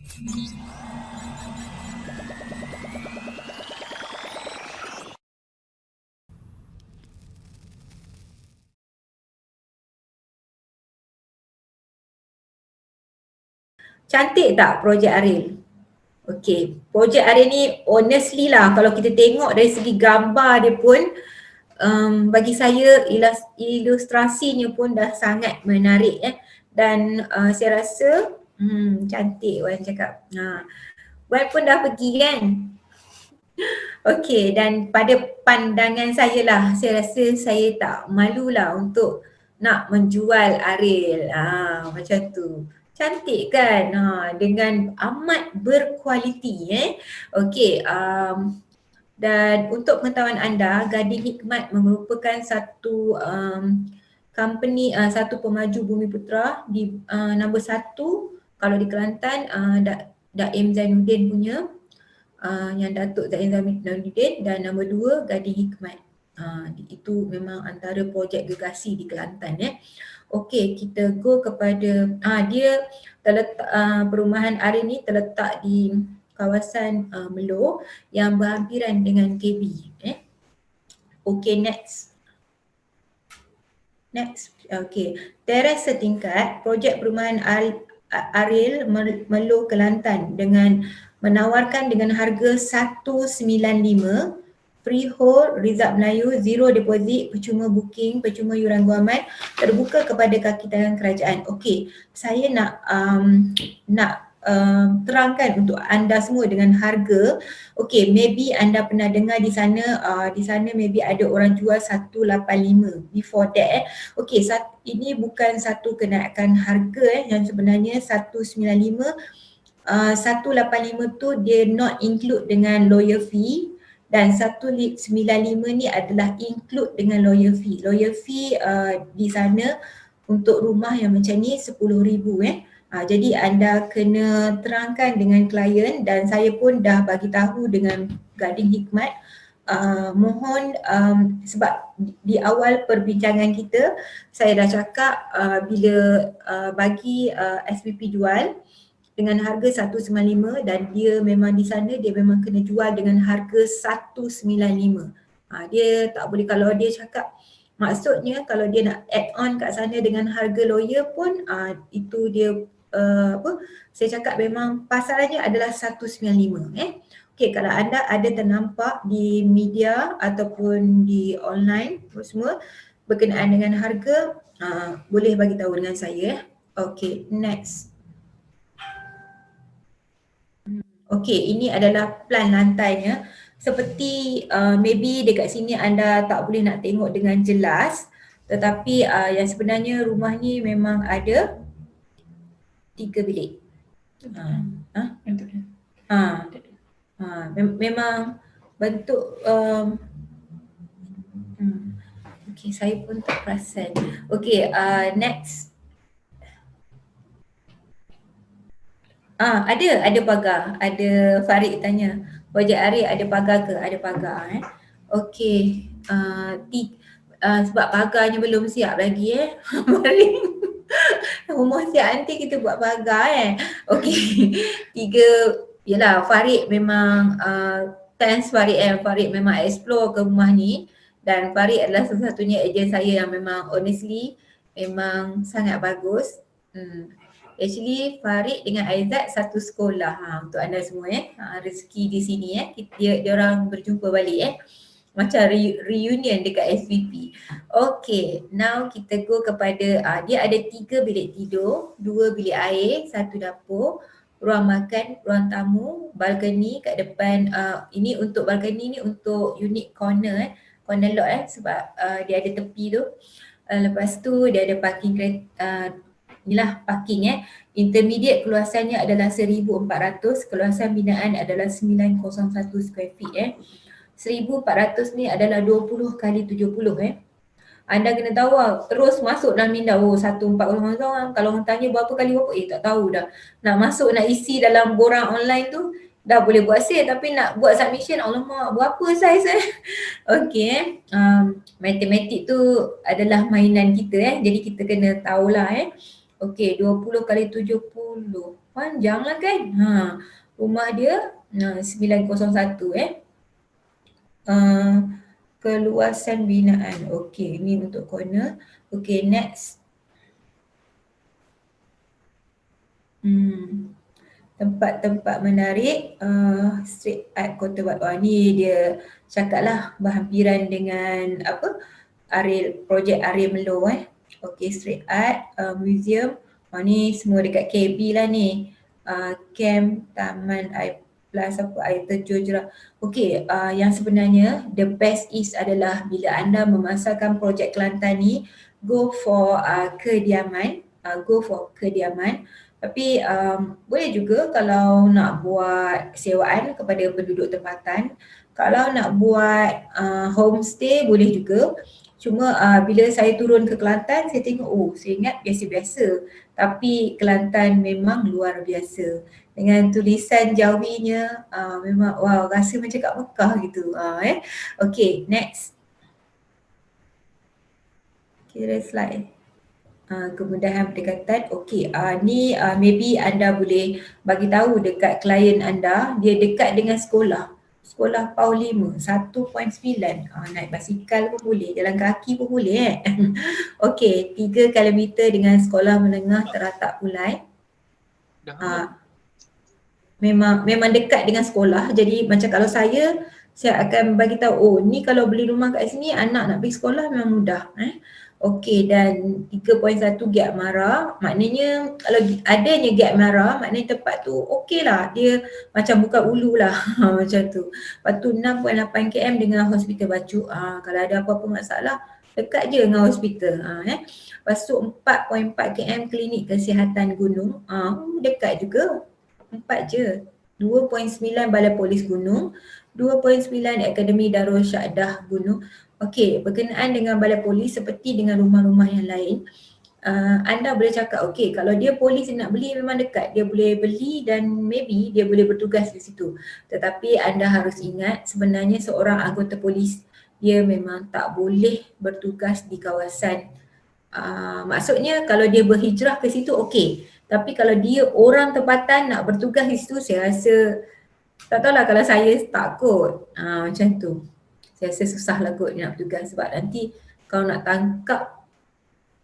Cantik tak projek Ariel? Okey, projek Ariel ni honestly lah kalau kita tengok dari segi gambar dia pun bagi saya ilustrasinya pun dah sangat menarik dan saya rasa cantik Wan cakap. Wan pun dah pergi kan? Okey, dan pada pandangan saya lah, saya rasa saya tak malulah untuk nak menjual Ariel. Macam tu. Cantik kan? Dengan amat berkualiti Okey, dan untuk pengetahuan anda, Gading Hikmat merupakan satu company, satu pemaju Bumiputera di nombor 1 kalau di Kelantan, Daim Zainuddin punya, yang Datuk Zain Zainuddin, dan nombor 2 Gading Hikmat. Itu memang antara projek gegasi di Kelantan Okey, kita go kepada dia terletak, perumahan Ariel ni terletak di kawasan Melo yang berhampiran dengan KB. Okey, next. Okey. Teres setingkat, projek perumahan Ariel Melo Kelantan dengan menawarkan dengan harga 195, freehold, Rizab Melayu, zero deposit, percuma booking, percuma yuran guaman, terbuka kepada kaki tangan kerajaan. Okey, saya nak terangkan untuk anda semua dengan harga. Okey, maybe anda pernah dengar di sana maybe ada orang jual 185 before that Okey, ini bukan satu kenaikan harga yang sebenarnya 195, 185 tu dia not include dengan lawyer fee, dan 195 ni adalah include dengan lawyer fee. Lawyer fee di sana untuk rumah yang macam ni 10,000 jadi anda kena terangkan dengan klien, dan saya pun dah bagi tahu dengan Gading Hikmat. Mohon sebab di awal perbincangan kita saya dah cakap bila bagi SPP jual dengan harga 195 dan dia memang di sana dia memang kena jual dengan harga 195. Dia tak boleh, kalau dia cakap maksudnya kalau dia nak add on kat sana dengan harga lawyer pun itu dia saya cakap memang pasarannya adalah 195 Okey, kalau anda ada ternampak di media ataupun di online semua berkenaan dengan harga, boleh bagi tahu dengan saya Okey, next. Okey, ini adalah plan lantainya. Seperti maybe dekat sini anda tak boleh nak tengok dengan jelas, tetapi yang sebenarnya rumah ni memang ada 3 bilik. Memang bentuk okey, saya pun tak perasan. Okey, next. Ada pagar. Ada Farid tanya, projek Ariel ada pagar ke? Ada pagar Okey, sebab pagarnya belum siap lagi Farid. Rumah siap nanti kita buat pagar Okey, 3, yelah Farid memang thanks Farid Farid memang explore ke rumah ni, dan Farid adalah salah satunya ejen saya yang memang honestly memang sangat bagus. Actually Farid dengan Aizat satu sekolah untuk anda semua rezeki di sini dia orang berjumpa balik macam reunion dekat SVP. Okay, now kita go kepada dia ada 3 bilik tidur, 2 bilik air, 1 dapur, ruang makan, ruang tamu, balcony kat depan. Ini untuk balcony ni untuk unit corner corner lot sebab dia ada tepi tu. Lepas tu dia ada parking kereta, inilah parking intermediate keluasannya adalah 1,400, keluasan binaan adalah 901 square feet 1,400 ni adalah 20 kali 70 Anda kena tahu terus masuk dalam minda 1400 kalau orang tanya berapa kali berapa, tak tahu dah. Nak masuk nak isi dalam borang online tu dah boleh buat sale, tapi nak buat submission alamak berapa saiz Okey matematik tu adalah mainan kita jadi kita kena tahulah Okey, 20 kali 70. Panjang lah kan. Rumah dia 901 keluasan binaan. Okey, ni untuk corner. Okey, next. Tempat-tempat menarik street art Kota Batu. Ni dia cakap lah berhampiran dengan apa, projek Ariel Melo Okey, street art museum. Ni semua dekat KB lah ni. Camp Taman Air Plus apa, air terjun Jerak. Okey, yang sebenarnya the best is adalah bila anda memasarkan projek Kelantan ni, go for kediaman. Tapi boleh juga kalau nak buat sewaan kepada penduduk tempatan. Kalau nak buat homestay boleh juga. Cuma bila saya turun ke Kelantan, saya tengok saya ingat biasa-biasa. Tapi Kelantan memang luar biasa. Dengan tulisan Jawinya memang wow, rasa macam kat Mekah gitu. Okay, next. Kira slide. Kemudahan pendekatan. Okey, ni maybe anda boleh bagi tahu dekat klien anda, dia dekat dengan sekolah. Sekolah PAU 5, 1.9. Naik basikal pun boleh, jalan kaki pun boleh Okey, 3 kilometer dengan sekolah menengah teratak Pulai. Memang dekat dengan sekolah. Jadi macam kalau saya akan bagi tahu, ni kalau beli rumah kat sini, anak nak pergi sekolah memang mudah Okey, dan 3.1 gap mara, maknanya kalau adanya gap mara, maknanya tempat tu okey lah, dia macam bukan ulu lah macam tu. Lepas tu 6.8 km dengan hospital Bacuk, kalau ada apa-apa masalah dekat je dengan hospital Lepas tu 4.4 km klinik kesihatan gunung, dekat juga, 4 je. 2.9 Balai Polis Gunung, 2.9 Akademi Darul Syahadah Gunung. Okey, berkenaan dengan balai polis seperti dengan rumah-rumah yang lain, anda boleh cakap okey, kalau dia polis nak beli memang dekat, dia boleh beli dan maybe dia boleh bertugas di situ. Tetapi anda harus ingat sebenarnya seorang anggota polis dia memang tak boleh bertugas di kawasan, maksudnya kalau dia berhijrah ke situ okey. Tapi kalau dia orang tempatan nak bertugas di situ, saya rasa tak tahulah, kalau saya takut macam tu. Saya rasa susah lah kot dia nak bertugas sebab nanti kalau nak tangkap,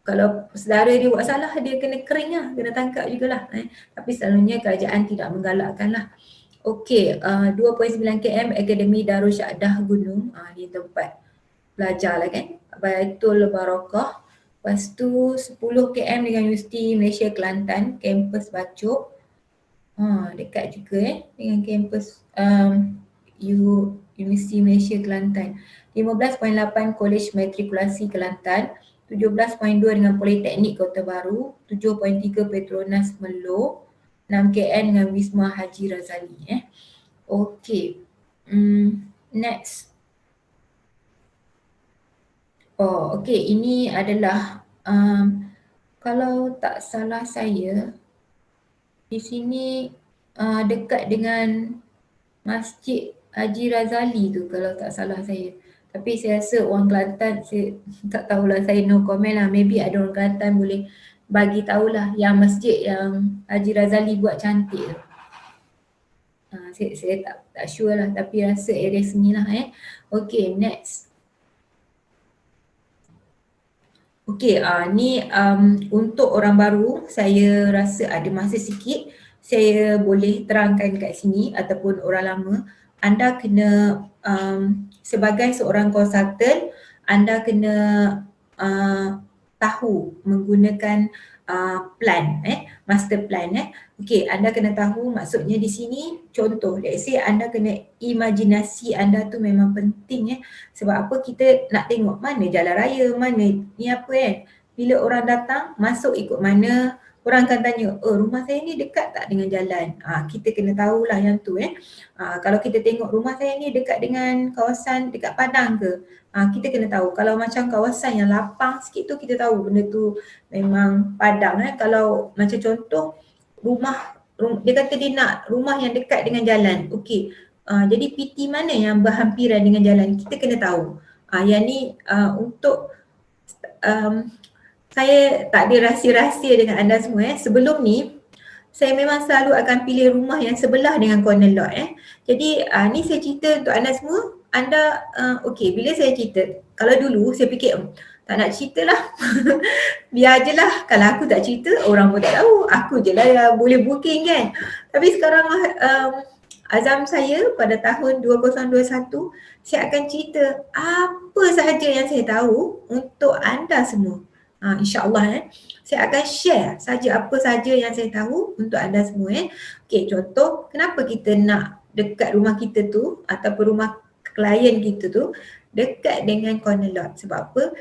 kalau saudara dia buat salah, dia kena kering lah, kena tangkap jugalah Tapi selalunya kerajaan tidak menggalakkan lah. Okey, 2.9 km Akademi Darul Syahadah Gunung, ni tempat belajar lah kan, Baitul Barakah. Lepas tu 10 km dengan Universiti Malaysia Kelantan, kampus Bacuk. Dekat juga dengan kampus Universiti Malaysia Kelantan. 15.8 Kolej Matrikulasi Kelantan, 17.2 dengan Politeknik Kota Baru, 7.3 Petronas Melo, 6 KN dengan Wisma Haji Razali Okey. Next. Okey, ini adalah kalau tak salah saya di sini dekat dengan Masjid Haji Razali tu kalau tak salah saya. Tapi saya rasa orang Kelantan, saya tak tahulah, saya no comment lah. Maybe ada orang Kelantan boleh bagi tahulah yang masjid yang Haji Razali buat cantik tu. Saya tak sure lah, tapi rasa area sini lah Okay, next. Okay, ni untuk orang baru, saya rasa ada masa sikit, saya boleh terangkan kat sini, ataupun orang lama, anda kena sebagai seorang konsultan, anda kena tahu menggunakan plan, master plan Okey, anda kena tahu maksudnya di sini, contoh, let's say anda kena imajinasi anda tu memang penting sebab apa, kita nak tengok mana jalan raya, mana ni apa bila orang datang, masuk ikut mana, orang akan tanya, rumah saya ni dekat tak dengan jalan? Kita kena tahulah yang tu kalau kita tengok rumah saya ni dekat dengan kawasan dekat Padang ke? Kita kena tahu. Kalau macam kawasan yang lapang sikit tu, kita tahu benda tu memang Padang Kalau macam contoh dia kata dia nak rumah yang dekat dengan jalan. Okey. Jadi PT mana yang berhampiran dengan jalan? Kita kena tahu. Yang ni untuk saya tak ada rahsia-rahsia dengan anda semua Sebelum ni saya memang selalu akan pilih rumah yang sebelah dengan corner lot Jadi ni saya cerita untuk anda semua. Anda okey, bila saya cerita, kalau dulu saya fikir tak nak cerita lah. Biar je lah, kalau aku tak cerita orang pun tak tahu, aku je lah yang boleh booking kan. Tapi sekarang azam saya pada tahun 2021, saya akan cerita apa sahaja yang saya tahu untuk anda semua. InsyaAllah saya akan share saja apa saja yang saya tahu untuk anda semua Okey, contoh kenapa kita nak dekat rumah kita tu ataupun rumah klien kita tu dekat dengan corner lot. Sebab apa?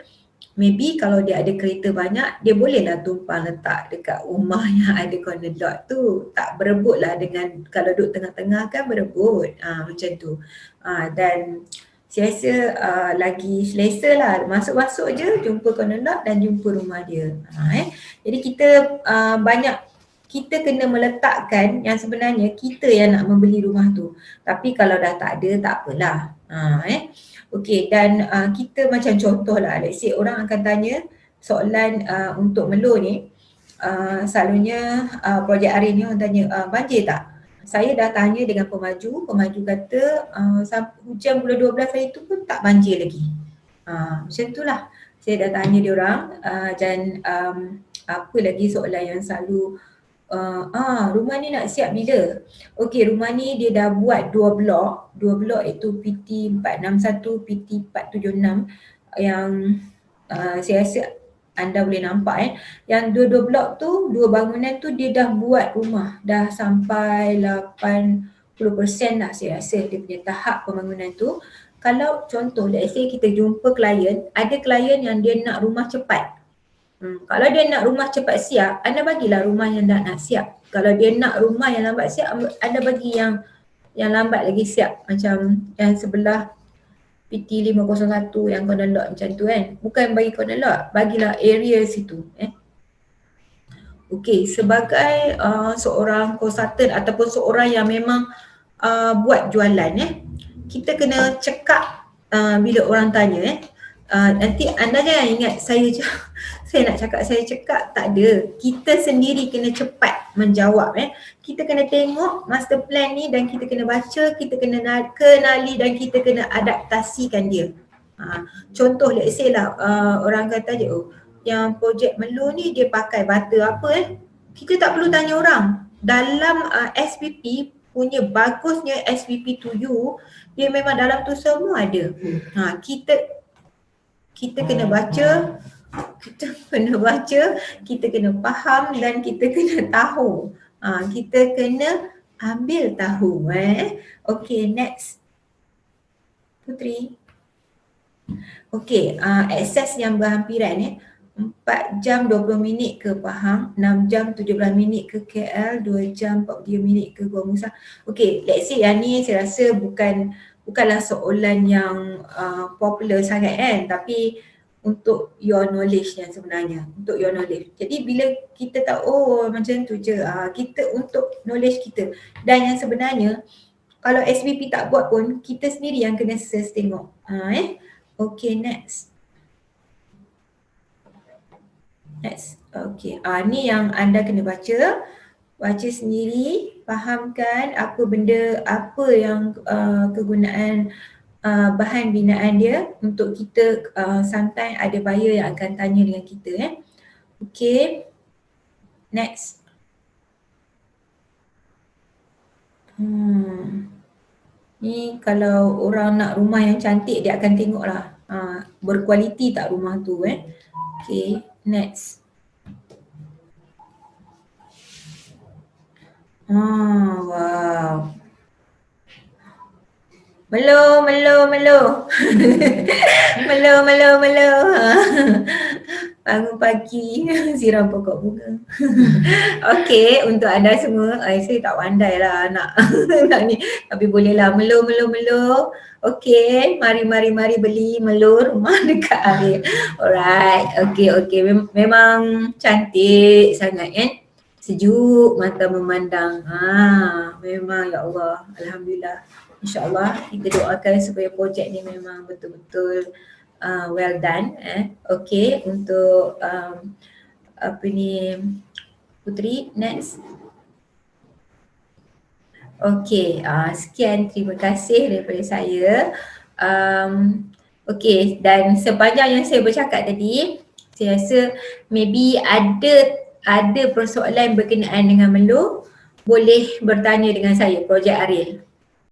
Maybe kalau dia ada kereta banyak, dia bolehlah tumpang letak dekat rumah yang ada corner lot tu. Tak berebut lah dengan, kalau duduk tengah-tengah kan berebut. Macam tu. Dan saya rasa lagi selesa lah. Masuk-masuk je jumpa corner lot dan jumpa rumah dia. Jadi kita kita kena meletakkan yang sebenarnya kita yang nak membeli rumah tu. Tapi kalau dah tak ada, tak apalah. Okey, dan kita macam contoh lah, let's say orang akan tanya soalan untuk Melo ni, selalunya projek hari ni orang tanya banjir tak? Saya dah tanya dengan pemaju kata hujan bulan 12 hari tu pun tak banjir lagi. Macam tu lah. Saya dah tanya dia orang dan apa lagi soalan yang selalu rumah ni nak siap bila? Okey, rumah ni dia dah buat 2 blok. 2 blok itu PT 461, PT 476 yang saya rasa anda boleh nampak Yang dua-dua blok tu, dua bangunan tu dia dah buat rumah. Dah sampai 80% lah saya rasa dia punya tahap pembangunan tu. Kalau contoh, let's say kita jumpa klien, ada klien yang dia nak rumah cepat. Kalau dia nak rumah cepat siap, anda bagilah rumah yang nak siap. Kalau dia nak rumah yang lambat siap, anda bagi yang lambat lagi siap. Macam yang sebelah PT 501 yang corner lot macam tu kan. Bukan bagi corner lot, bagilah area situ Okey, sebagai seorang konsultan ataupun seorang yang memang buat jualan kita kena cekap bila orang tanya nanti anda jangan ingat saya nak cakap saya cekap, tak ada. Kita sendiri kena cepat menjawab Kita kena tengok master plan ni dan kita kena baca, kita kena kenali dan kita kena adaptasikan dia. Contoh let's say lah orang kata je yang projek Melo ni dia pakai bata apa kita tak perlu tanya orang. Dalam SPP punya bagusnya SPP to you, dia memang dalam tu semua ada. Kita kena baca, kita kena faham dan kita kena tahu. Kita kena ambil tahu Okey, next. Putri. Okey, akses yang berhampiran 4 jam 20 minit ke Pahang, 6 jam 17 minit ke KL, 2 jam 43 minit ke Gua Musang. Okey, let's say yang ni saya rasa bukanlah soalan yang popular sangat tapi untuk your knowledge yang sebenarnya, untuk your knowledge. Jadi bila kita tahu macam tu je, kita untuk knowledge kita. Dan yang sebenarnya kalau SPP tak buat pun kita sendiri yang kena search tengok. Okay, next. Okay, ni yang anda kena baca. Baca sendiri, fahamkan apa benda, apa yang kegunaan bahan binaan dia untuk kita. Sometimes ada buyer yang akan tanya dengan kita Okay, next. Ni kalau orang nak rumah yang cantik dia akan tengok lah berkualiti tak rumah tu Okay, next. Wow. Melo. Melo. Bangun pagi, siram pokok bunga. Okey, untuk anda semua, saya tak pandai lah nak ni. Tapi bolehlah melo. Okey, mari beli melo rumah dekat Arif. Alright, okey. Memang cantik sangat Sejuk mata memandang. Memang ya Allah, alhamdulillah. InsyaAllah kita doakan supaya projek ni memang betul-betul well done Okay, untuk apa ni Putri, next. Okey, sekian, terima kasih daripada saya. Okey, dan sepanjang yang saya bercakap tadi, saya rasa maybe ada persoalan berkenaan dengan Melo, boleh bertanya dengan saya, Projek Ariel.